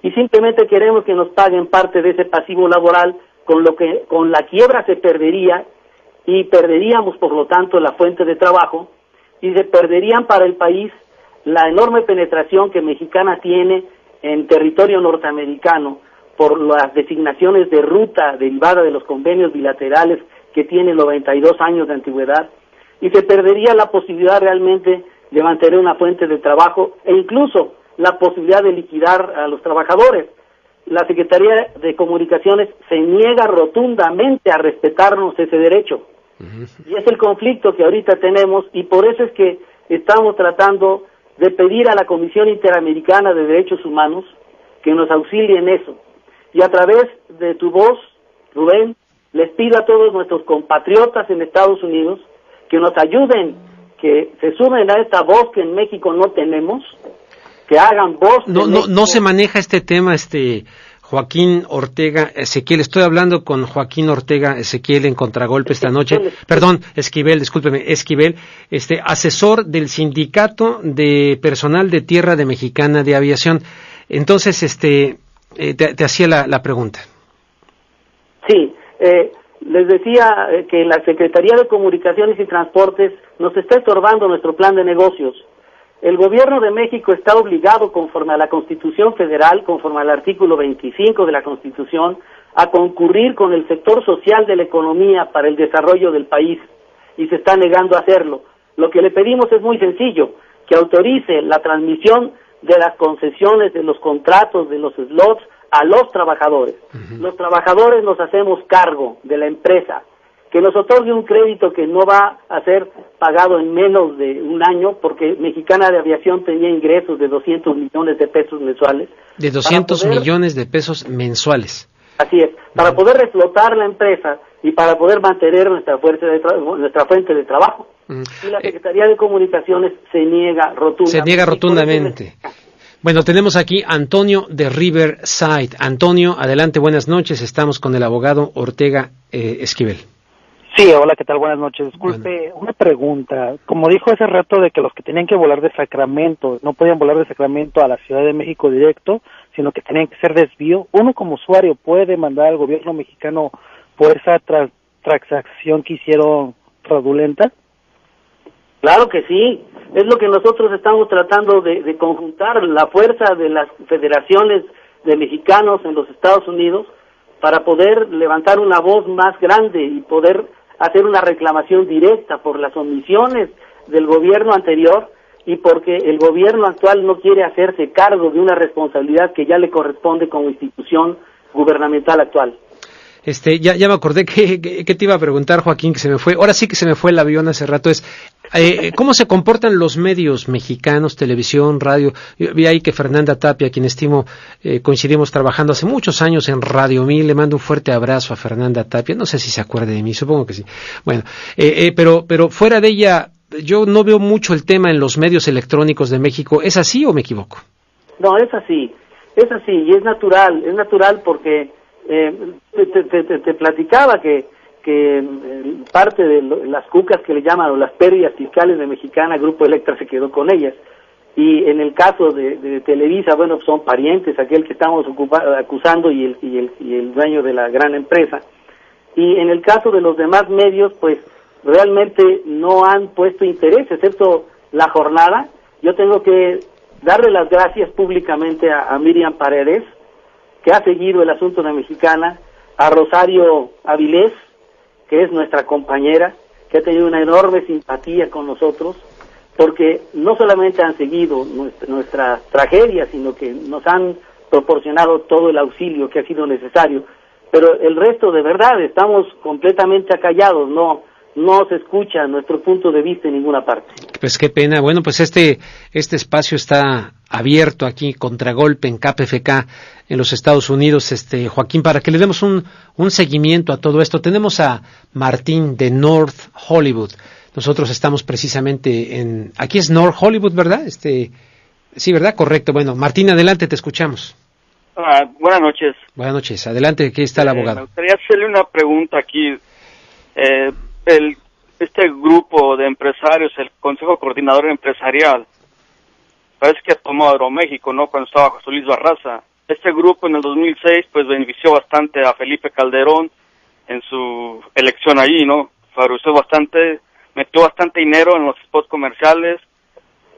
Speaker 2: y simplemente queremos que nos paguen parte de ese pasivo laboral, con lo que con la quiebra se perdería, y perderíamos por lo tanto la fuente de trabajo, y se perderían para el país la enorme penetración que Mexicana tiene en territorio norteamericano por las designaciones de ruta derivada de los convenios bilaterales que tienen 92 años de antigüedad, y se perdería la posibilidad realmente de mantener una fuente de trabajo e incluso la posibilidad de liquidar a los trabajadores. La Secretaría de Comunicaciones se niega rotundamente a respetarnos ese derecho. Y es el conflicto que ahorita tenemos, y por eso es que estamos tratando de pedir a la Comisión Interamericana de Derechos Humanos que nos auxilie en eso. Y a través de tu voz, Rubén, les pido a todos nuestros compatriotas en Estados Unidos que nos ayuden, que se sumen a esta voz que en México no tenemos, que hagan voz.
Speaker 1: No se maneja este tema, Joaquín Ortega Ezequiel. Estoy hablando con Joaquín Ortega Ezequiel en Contragolpe esta noche. Perdón, Esquivel, asesor del Sindicato de Personal de Tierra de Mexicana de Aviación. Entonces, te hacía la pregunta.
Speaker 2: Sí, les decía que la Secretaría de Comunicaciones y Transportes nos está estorbando nuestro plan de negocios. El gobierno de México está obligado, conforme a la Constitución Federal, conforme al artículo 25 de la Constitución, a concurrir con el sector social de la economía para el desarrollo del país, y se está negando a hacerlo. Lo que le pedimos es muy sencillo, que autorice la transmisión de las concesiones, de los contratos, de los slots a los trabajadores. Los trabajadores nos hacemos cargo de la empresa, que nos otorgue un crédito que no va a ser pagado en menos de un año, porque Mexicana de Aviación tenía ingresos de 200 millones de pesos mensuales.
Speaker 1: De 200 millones de pesos mensuales.
Speaker 2: Así es, para poder reflotar la empresa y para poder mantener nuestra fuente de trabajo. Y la Secretaría de Comunicaciones se niega rotundamente.
Speaker 1: Se niega rotundamente. Bueno, tenemos aquí a Antonio de Riverside. Antonio, adelante, buenas noches. Estamos con el abogado Ortega Esquivel.
Speaker 5: Sí, hola, ¿qué tal? Buenas noches. Disculpe, una pregunta. Como dijo hace rato de que los que tenían que volar de Sacramento, no podían volar de Sacramento a la Ciudad de México directo, sino que tenían que ser desvío, ¿uno como usuario puede demandar al gobierno mexicano por esa transacción que hicieron fraudulenta?
Speaker 2: Claro que sí, es lo que nosotros estamos tratando de conjuntar, la fuerza de las federaciones de mexicanos en los Estados Unidos, para poder levantar una voz más grande y poder hacer una reclamación directa por las omisiones del gobierno anterior, y porque el gobierno actual no quiere hacerse cargo de una responsabilidad que ya le corresponde como institución gubernamental actual.
Speaker 1: Ya me acordé que te iba a preguntar, Joaquín, que se me fue. Ahora sí que se me fue el avión hace rato. ¿Cómo se comportan los medios mexicanos, televisión, radio? Yo vi ahí que Fernanda Tapia, quien estimo, coincidimos trabajando hace muchos años en Radio 1000. Le mando un fuerte abrazo a Fernanda Tapia. No sé si se acuerde de mí, supongo que sí. Bueno, pero fuera de ella, yo no veo mucho el tema en los medios electrónicos de México. ¿Es así o me equivoco?
Speaker 2: No, es así, y es natural porque te platicaba que parte de las cucas que le llaman, o las pérdidas fiscales de Mexicana, Grupo Electra se quedó con ellas, y en el caso de Televisa, bueno, son parientes, aquel que estamos acusando y el dueño de la gran empresa, y en el caso de los demás medios, pues realmente no han puesto interés, excepto La Jornada. Yo tengo que darle las gracias públicamente a Miriam Paredes, que ha seguido el asunto de Mexicana, a Rosario Avilés, que es nuestra compañera, que ha tenido una enorme simpatía con nosotros, porque no solamente han seguido nuestra tragedia, sino que nos han proporcionado todo el auxilio que ha sido necesario, pero el resto, de verdad, estamos completamente acallados, no se escucha nuestro punto de vista en ninguna parte.
Speaker 1: Pues qué pena. Bueno, pues este espacio está abierto aquí, Contragolpe, en KPFK, en los Estados Unidos, Joaquín, para que le demos un seguimiento a todo esto. Tenemos a Martín de North Hollywood. Nosotros estamos precisamente aquí es North Hollywood, ¿verdad? Sí, ¿verdad? Correcto. Bueno, Martín, adelante, te escuchamos.
Speaker 6: Buenas noches.
Speaker 1: Buenas noches. Adelante, aquí está el abogado.
Speaker 6: Me gustaría hacerle una pregunta aquí. Este grupo de empresarios, el Consejo Coordinador Empresarial, parece que tomó Aeroméxico, ¿no? Cuando estaba José Luis Barraza. Este grupo en el 2006 pues benefició bastante a Felipe Calderón en su elección allí, ¿no? Favoreció bastante, metió bastante dinero en los spots comerciales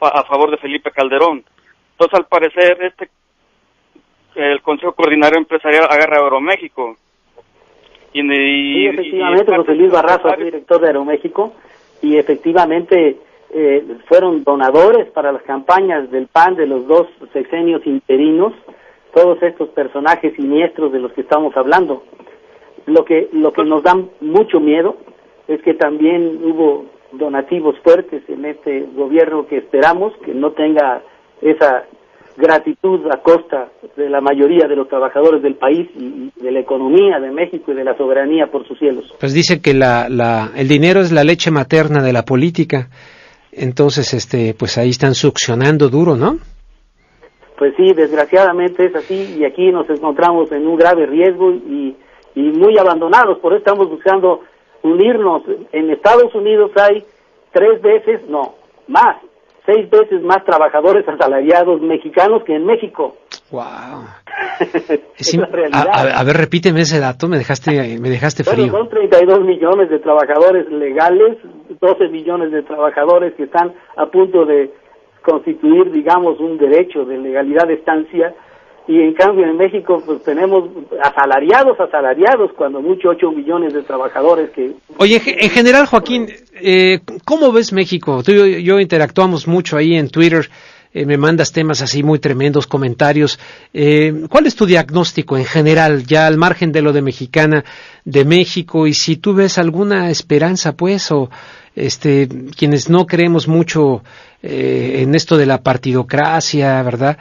Speaker 6: a favor de Felipe Calderón. Entonces, al parecer, el Consejo Coordinador Empresarial agarra a Aeroméxico.
Speaker 2: Sí, efectivamente, José Luis Barraza es director de Aeroméxico, y efectivamente fueron donadores para las campañas del PAN de los dos sexenios interinos, todos estos personajes siniestros de los que estamos hablando. Lo que nos da mucho miedo es que también hubo donativos fuertes en este gobierno, que esperamos que no tenga esa gratitud a costa de la mayoría de los trabajadores del país y de la economía de México y de la soberanía por sus cielos.
Speaker 1: Pues dice que el dinero es la leche materna de la política, entonces pues ahí están succionando duro, ¿no?
Speaker 2: Pues sí, desgraciadamente es así, y aquí nos encontramos en un grave riesgo y muy abandonados. Por eso estamos buscando unirnos. En Estados Unidos hay 6 veces más trabajadores asalariados mexicanos que en México.
Speaker 1: Wow.
Speaker 2: Es la realidad.
Speaker 1: A ver, repíteme ese dato, me dejaste frío.
Speaker 2: Bueno, son 32 millones de trabajadores legales, 12 millones de trabajadores que están a punto de constituir, digamos, un derecho de legalidad de estancia, y en cambio en México pues tenemos asalariados, cuando mucho 8 millones de trabajadores que... Oye,
Speaker 1: en general, Joaquín, ¿cómo ves México? Tú y yo interactuamos mucho ahí en Twitter, me mandas temas así muy tremendos, comentarios. ¿Cuál es tu diagnóstico en general, ya al margen de lo de Mexicana, de México, y si tú ves alguna esperanza, pues, o quienes no creemos mucho en esto de la partidocracia, ¿verdad?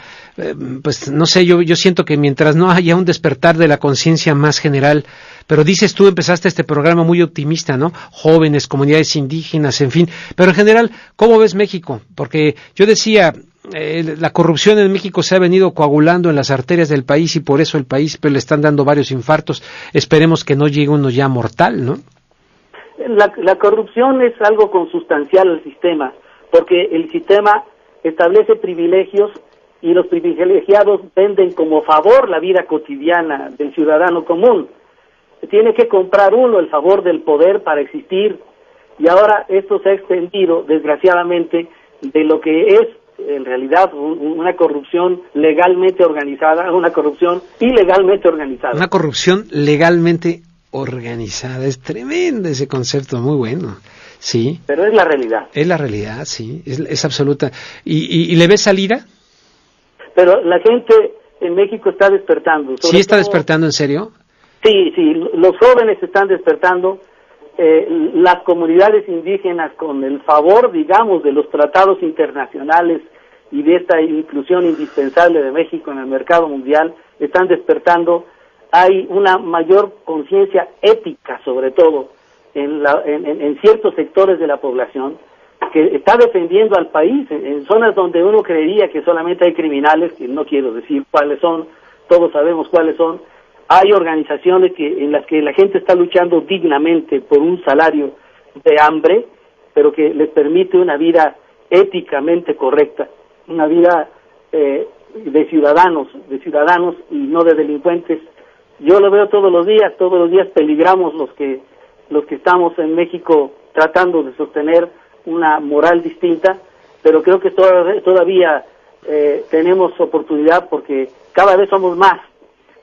Speaker 1: Pues no sé, yo siento que mientras no haya un despertar de la conciencia más general, pero dices tú, empezaste este programa muy optimista, ¿no? Jóvenes, comunidades indígenas, en fin, pero en general, ¿cómo ves México? Porque yo decía, la corrupción en México se ha venido coagulando en las arterias del país, y por eso el país le están dando varios infartos. Esperemos que no llegue uno ya mortal, ¿no?
Speaker 2: La corrupción es algo consustancial al sistema, porque el sistema establece privilegios y los privilegiados venden como favor la vida cotidiana del ciudadano común. Tiene que comprar uno el favor del poder para existir, y ahora esto se ha extendido, desgraciadamente, de lo que es en realidad una corrupción legalmente organizada a una corrupción ilegalmente organizada.
Speaker 1: Una corrupción legalmente organizada, es tremendo ese concepto, muy bueno, sí.
Speaker 2: Pero es la realidad.
Speaker 1: Es la realidad, sí, es absoluta. ¿Y le ves salida?
Speaker 2: Pero la gente en México está despertando.
Speaker 1: ¿Sí está despertando, en serio?
Speaker 2: Sí, los jóvenes están despertando, las comunidades indígenas con el favor, digamos, de los tratados internacionales y de esta inclusión indispensable de México en el mercado mundial, están despertando. Hay una mayor conciencia ética, sobre todo, en ciertos sectores de la población, que está defendiendo al país, en zonas donde uno creería que solamente hay criminales, que no quiero decir cuáles son, todos sabemos cuáles son. Hay organizaciones en las que la gente está luchando dignamente por un salario de hambre, pero que les permite una vida éticamente correcta, una vida de ciudadanos y no de delincuentes. Yo lo veo todos los días peligramos los que estamos en México tratando de sostener una moral distinta, pero creo que todavía tenemos oportunidad porque cada vez somos más.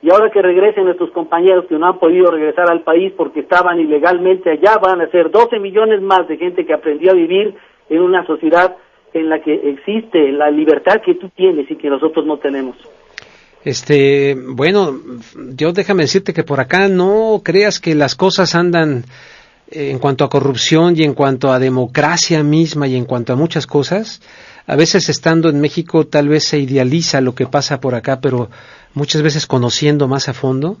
Speaker 2: Y ahora que regresen nuestros compañeros que no han podido regresar al país porque estaban ilegalmente allá, van a ser 12 millones más de gente que aprendió a vivir en una sociedad en la que existe la libertad que tú tienes y que nosotros no tenemos.
Speaker 1: Bueno, yo déjame decirte que por acá no creas que las cosas andan en cuanto a corrupción y en cuanto a democracia misma y en cuanto a muchas cosas. A veces estando en México tal vez se idealiza lo que pasa por acá, pero muchas veces conociendo más a fondo,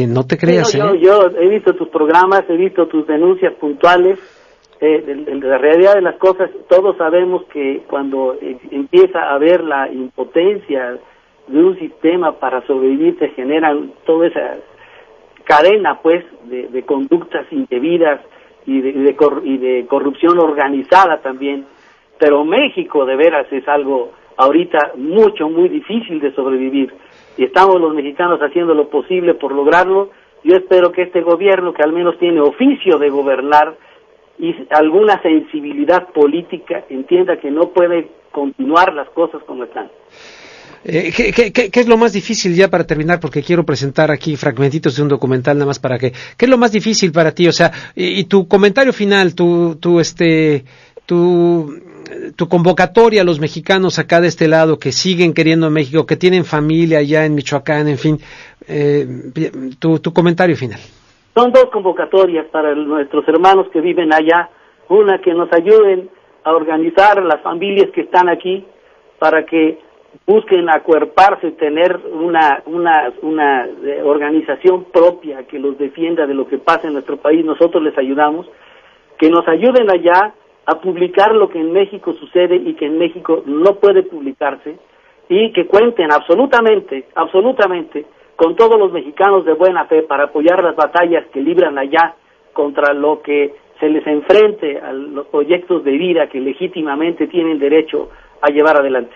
Speaker 1: no te creas.
Speaker 2: Yo he visto tus programas, he visto tus denuncias puntuales, de la realidad de las cosas. Todos sabemos que cuando empieza a haber la impotencia de un sistema para sobrevivir, se generan toda esa cadena, pues, de conductas indebidas y de corrupción organizada también. Pero México, de veras, es algo ahorita muy difícil de sobrevivir. Y estamos los mexicanos haciendo lo posible por lograrlo. Yo espero que este gobierno, que al menos tiene oficio de gobernar y alguna sensibilidad política, entienda que no puede continuar las cosas como están.
Speaker 1: ¿Qué es lo más difícil, ya para terminar, porque quiero presentar aquí fragmentitos de un documental nada más para que... ¿Qué es lo más difícil para ti? O sea, y tu comentario final, tu convocatoria a los mexicanos acá de este lado que siguen queriendo México, que tienen familia allá en Michoacán, en fin, tu comentario final.
Speaker 2: Son dos convocatorias para nuestros hermanos que viven allá. Una, que nos ayuden a organizar las familias que están aquí para que busquen acuerparse y tener una organización propia que los defienda de lo que pasa en nuestro país. Nosotros les ayudamos. Que nos ayuden allá a publicar lo que en México sucede y que en México no puede publicarse, y que cuenten absolutamente con todos los mexicanos de buena fe para apoyar las batallas que libran allá contra lo que se les enfrente a los proyectos de vida que legítimamente tienen derecho a llevar adelante.